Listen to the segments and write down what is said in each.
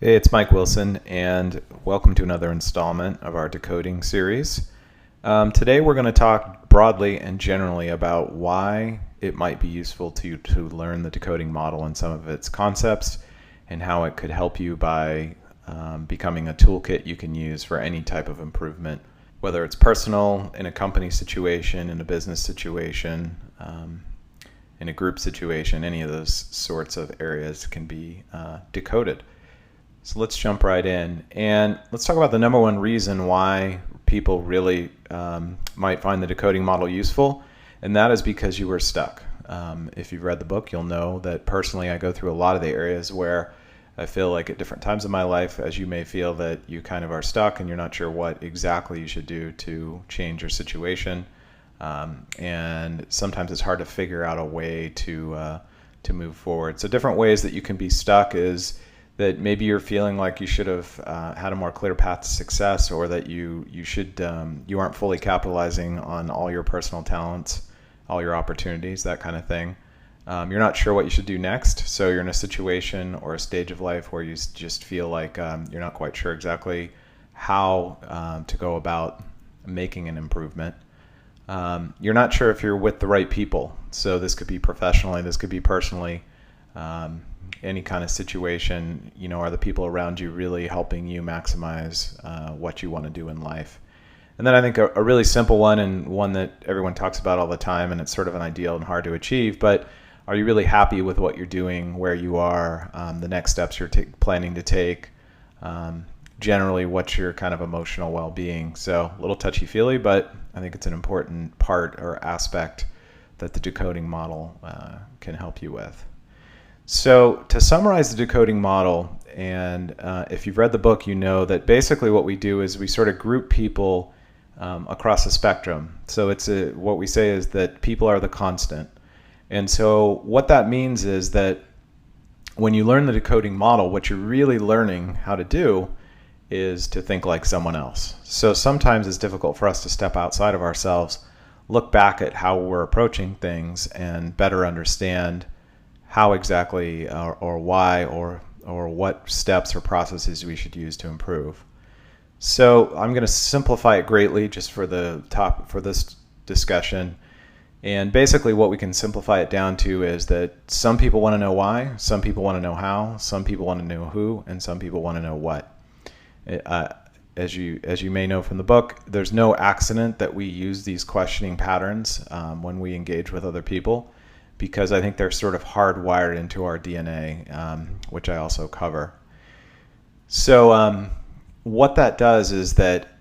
Hey, it's Mike Wilson, and welcome to another installment of our decoding series. Today we're going to talk broadly and generally about why it might be useful to you to learn the decoding model and some of its concepts, and how it could help you by becoming a toolkit you can use for any type of improvement, whether it's personal, in a company situation, in a business situation, in a group situation. Any of those sorts of areas can be decoded. So let's jump right in, and let's talk about the number one reason why people really might find the decoding model useful, and that is because you were stuck. If you've read the book, you'll know that personally I go through a lot of the areas where I feel like at different times in my life, as you may feel, that you kind of are stuck and you're not sure what exactly you should do to change your situation. And sometimes it's hard to figure out a way to move forward. So different ways that you can be stuck is that maybe you're feeling like you should have had a more clear path to success, or that you aren't fully capitalizing on all your personal talents, all your opportunities, that kind of thing. You're not sure what you should do next, so you're in a situation or a stage of life where you just feel like you're not quite sure exactly how to go about making an improvement. You're not sure if you're with the right people, so this could be professionally, this could be personally. Any kind of situation, are the people around you really helping you maximize what you want to do in life? And then I think a really simple one, and one that everyone talks about all the time, and it's sort of an ideal and hard to achieve, but are you really happy with what you're doing, where you are, the next steps you're planning to take, generally what's your kind of emotional well-being? So a little touchy-feely, but I think it's an important part or aspect that the decoding model can help you with. So to summarize the decoding model, and if you've read the book, you know that basically what we do is we sort of group people across a spectrum. So what we say is that people are the constant. And so what that means is that when you learn the decoding model, what you're really learning how to do is to think like someone else. So sometimes it's difficult for us to step outside of ourselves, look back at how we're approaching things, and better understand how exactly or why or what steps or processes we should use to improve. So I'm going to simplify it greatly just for this discussion. And basically what we can simplify it down to is that some people want to know why, some people want to know how, some people want to know who, and some people want to know what. As you may know from the book, there's no accident that we use these questioning patterns when we engage with other people, because I think they're sort of hardwired into our DNA, which I also cover. So what that does is that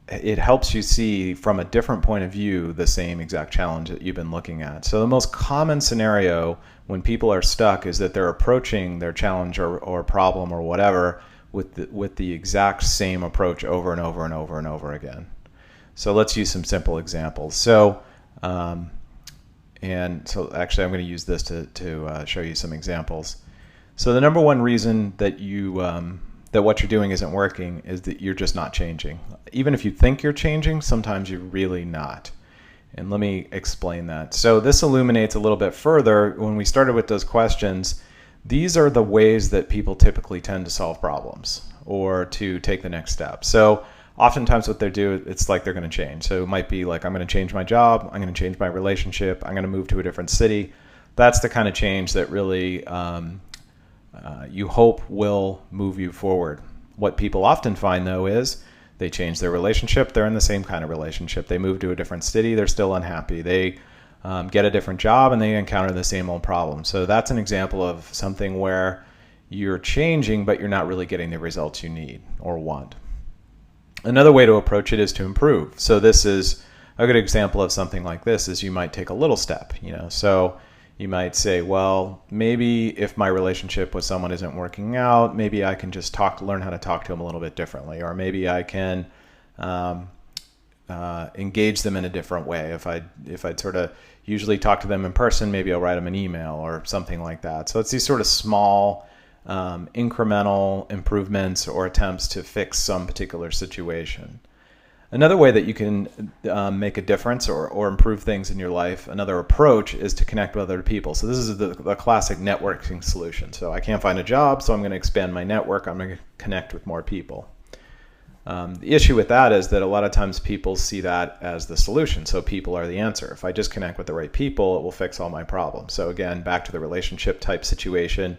it helps you see from a different point of view the same exact challenge that you've been looking at. So the most common scenario when people are stuck is that they're approaching their challenge or problem or whatever with the exact same approach over and over and over and over again. So let's use some simple examples. So actually I'm going to use this to show you some examples. So the number one reason that that what you're doing isn't working is that you're just not changing. Even if you think you're changing, sometimes you're really not. And let me explain that. So this illuminates a little bit further. When we started with those questions, these are the ways that people typically tend to solve problems or to take the next step. So oftentimes what they do, it's like they're going to change. So it might be like, I'm going to change my job, I'm going to change my relationship, I'm going to move to a different city. That's the kind of change that really you hope will move you forward. What people often find, though, is they change their relationship, they're in the same kind of relationship. They move to a different city, they're still unhappy. They get a different job and they encounter the same old problem. So that's an example of something where you're changing, but you're not really getting the results you need or want. Another way to approach it is to improve. So this is a good example of something like this is you might take a little step, So you might say, well, maybe if my relationship with someone isn't working out, maybe I can just learn how to talk to them a little bit differently. Or maybe I can engage them in a different way. If I'd sort of usually talk to them in person, maybe I'll write them an email or something like that. So it's these sort of small incremental improvements or attempts to fix some particular situation. Another way that you can make a difference or improve things in your life, another approach, is to connect with other people. So this is the classic networking solution. So I can't find a job, so I'm going to expand my network. I'm going to connect with more people. The issue with that is that a lot of times people see that as the solution. So people are the answer. If I just connect with the right people, it will fix all my problems. So again, back to the relationship type situation.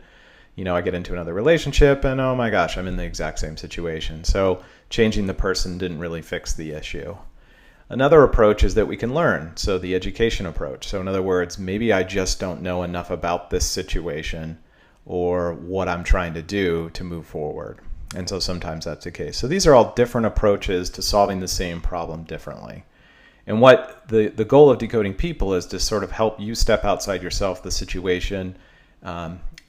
I get into another relationship and oh my gosh, I'm in the exact same situation. So changing the person didn't really fix the issue. Another approach is that we can learn. So the education approach. So in other words, maybe I just don't know enough about this situation or what I'm trying to do to move forward. And so sometimes that's the case. So these are all different approaches to solving the same problem differently. And what the goal of Decoding People is to sort of help you step outside yourself, the situation,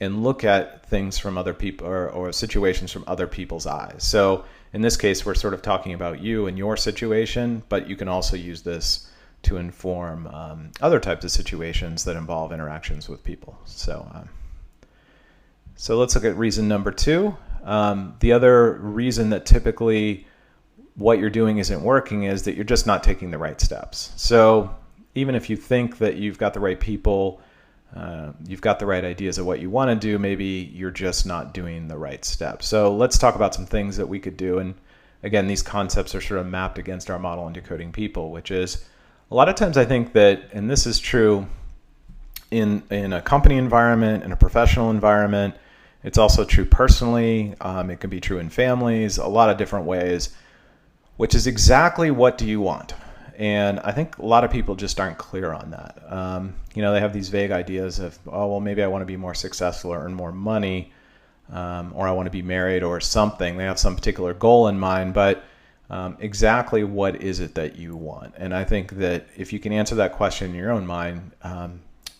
and look at things from other people or situations from other people's eyes. So in this case, we're sort of talking about you and your situation, but you can also use this to inform other types of situations that involve interactions with people. So let's look at reason number 2. The other reason that typically what you're doing isn't working is that you're just not taking the right steps. So even if you think that you've got the right people, you've got the right ideas of what you want to do, maybe you're just not doing the right steps. So let's talk about some things that we could do. And again, these concepts are sort of mapped against our model in Decoding People, which is a lot of times I think that, and this is true in a company environment, in a professional environment, it's also true personally. It can be true in families, a lot of different ways, which is exactly what do you want? And I think a lot of people just aren't clear on that. They have these vague ideas of, oh, well, maybe I want to be more successful or earn more money, or I want to be married or something. They have some particular goal in mind, but exactly what is it that you want? And I think that if you can answer that question in your own mind,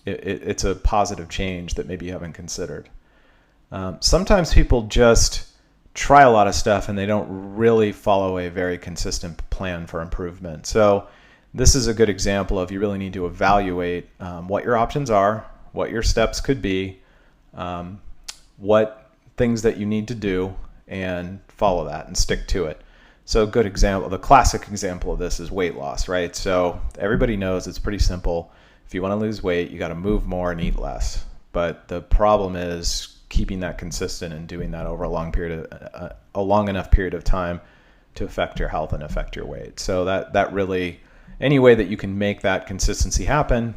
it's a positive change that maybe you haven't considered. Sometimes people just try a lot of stuff and they don't really follow a very consistent plan for improvement. So this is a good example of you really need to evaluate what your options are, what your steps could be, what things that you need to do, and follow that and stick to it. So a good example, the classic example of this is weight loss, right? So everybody knows it's pretty simple. If you want to lose weight, you got to move more and eat less. But the problem is keeping that consistent and doing that over a long enough period of time to affect your health and affect your weight. So that really, any way that you can make that consistency happen,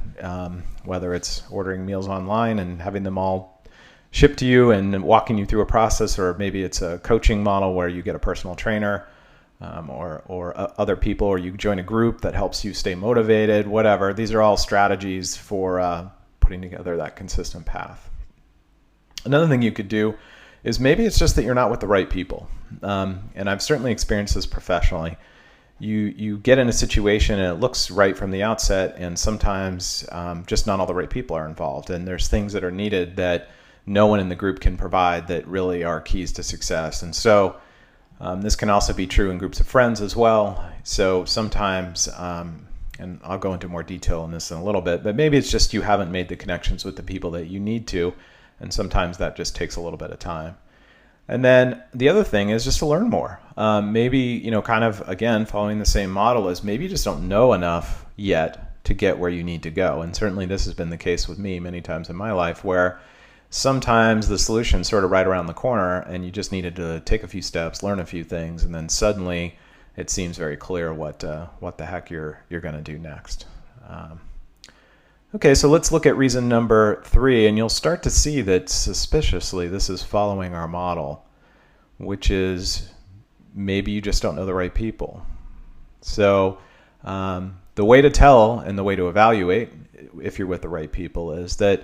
whether it's ordering meals online and having them all shipped to you and walking you through a process, or maybe it's a coaching model where you get a personal trainer, or other people, or you join a group that helps you stay motivated, whatever. These are all strategies for putting together that consistent path. Another thing you could do is maybe it's just that you're not with the right people. And I've certainly experienced this professionally. You get in a situation and it looks right from the outset, and sometimes just not all the right people are involved. And there's things that are needed that no one in the group can provide that really are keys to success. And so this can also be true in groups of friends as well. So sometimes, and I'll go into more detail on this in a little bit, but maybe it's just you haven't made the connections with the people that you need to. And sometimes that just takes a little bit of time. And then the other thing is just to learn more. Maybe, kind of, again, following the same model is maybe you just don't know enough yet to get where you need to go. And certainly this has been the case with me many times in my life, where sometimes the solution's sort of right around the corner and you just needed to take a few steps, learn a few things, and then suddenly it seems very clear what the heck you're going to do next. Okay, so let's look at reason number 3, and you'll start to see that suspiciously this is following our model, which is maybe you just don't know the right people. So the way to tell and the way to evaluate if you're with the right people is that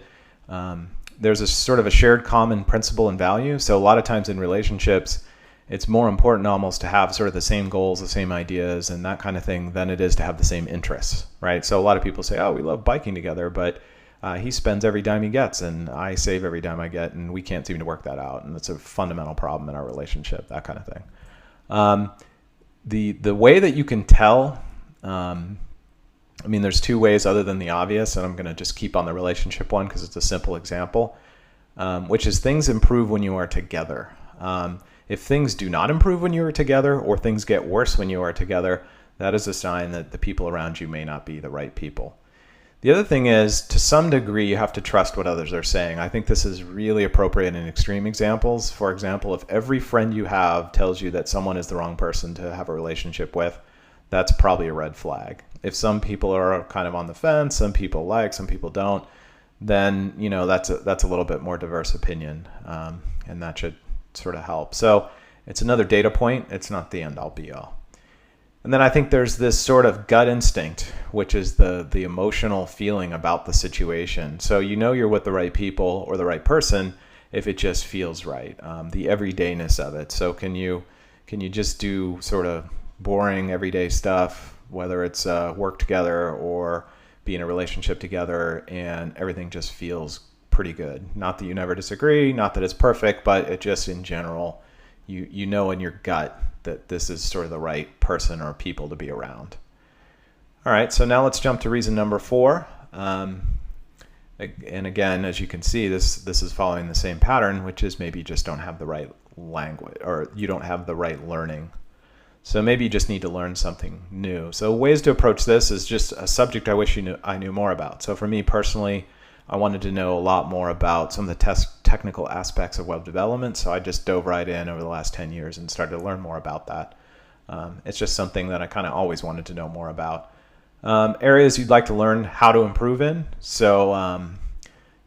there's a sort of a shared common principle and value. So a lot of times in relationships, it's more important almost to have sort of the same goals, the same ideas, and that kind of thing than it is to have the same interests, right? So a lot of people say, oh, we love biking together, but he spends every dime he gets and I save every dime I get, and we can't seem to work that out. And it's a fundamental problem in our relationship, that kind of thing. The way that you can tell, there's 2 ways other than the obvious, and I'm going to just keep on the relationship one because it's a simple example, which is things improve when you are together. If things do not improve when you are together, or things get worse when you are together, that is a sign that the people around you may not be the right people. The other thing is, to some degree, you have to trust what others are saying. I think this is really appropriate in extreme examples. For example, if every friend you have tells you that someone is the wrong person to have a relationship with, that's probably a red flag. If some people are kind of on the fence, some people like, some people don't, then that's a little bit more diverse opinion, and that should sort of help. So it's another data point. It's not the end all be all. And then I think there's this sort of gut instinct, which is the emotional feeling about the situation. So you're with the right people or the right person if it just feels right, the everydayness of it. So can you just do sort of boring everyday stuff, whether it's work together or be in a relationship together, and everything just feels pretty good? Not that you never disagree, not that it's perfect, but it just in general, you know in your gut that this is sort of the right person or people to be around. All right, so now let's jump to reason number 4. And again, as you can see, this is following the same pattern, which is maybe you just don't have the right language, or you don't have the right learning. So maybe you just need to learn something new. So ways to approach this is just a subject I wish I knew more about. So for me personally, I wanted to know a lot more about some of the technical aspects of web development, so I just dove right in over the last 10 years and started to learn more about that. It's just something that I kind of always wanted to know more about. Areas you'd like to learn how to improve in. So,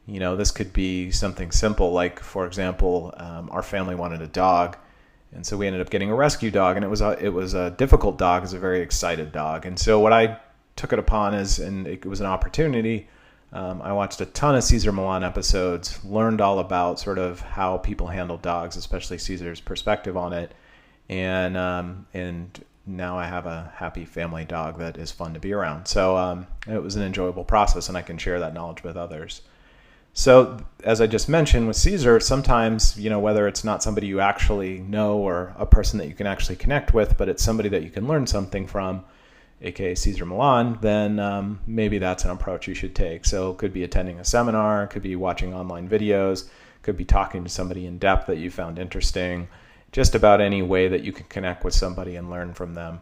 this could be something simple, like, for example, our family wanted a dog, and so we ended up getting a rescue dog, and it was a difficult dog. It was a very excited dog, and so what I took it upon and it was an opportunity. I watched a ton of Cesar Millan episodes, learned all about sort of how people handle dogs, especially Cesar's perspective on it, and now I have a happy family dog that is fun to be around. So it was an enjoyable process, and I can share that knowledge with others. So as I just mentioned with Cesar, sometimes, whether it's not somebody you actually know or a person that you can actually connect with, but it's somebody that you can learn something from, aka Cesar Millan, then maybe that's an approach you should take. So it could be attending a seminar, it could be watching online videos, could be talking to somebody in depth that you found interesting, just about any way that you can connect with somebody and learn from them.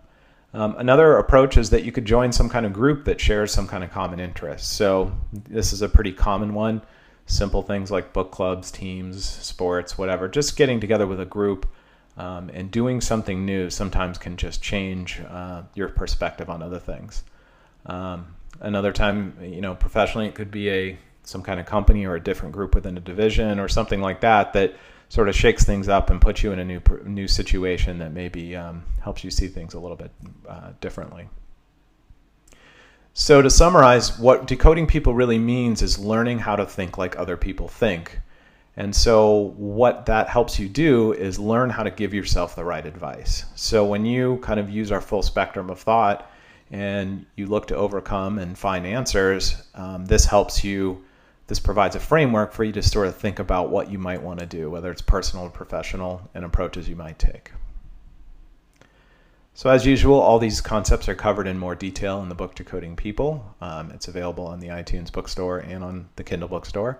Another approach is that you could join some kind of group that shares some kind of common interest. So this is a pretty common one. Simple things like book clubs, teams, sports, whatever. Just getting together with a group and doing something new sometimes can just change your perspective on other things. Another time, professionally, it could be some kind of company or a different group within a division or something like that sort of shakes things up and puts you in a new situation that maybe helps you see things a little bit differently. So to summarize, what decoding people really means is learning how to think like other people think. And so what that helps you do is learn how to give yourself the right advice. So when you kind of use our full spectrum of thought and you look to overcome and find answers, this provides a framework for you to sort of think about what you might want to do, whether it's personal or professional, and approaches you might take. So as usual, all these concepts are covered in more detail in the book Decoding People. It's available on the iTunes bookstore and on the Kindle bookstore.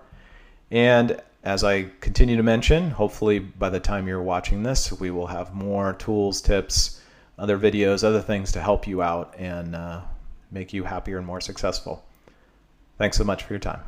And as I continue to mention, hopefully by the time you're watching this, we will have more tools, tips, other videos, other things to help you out and make you happier and more successful. Thanks so much for your time.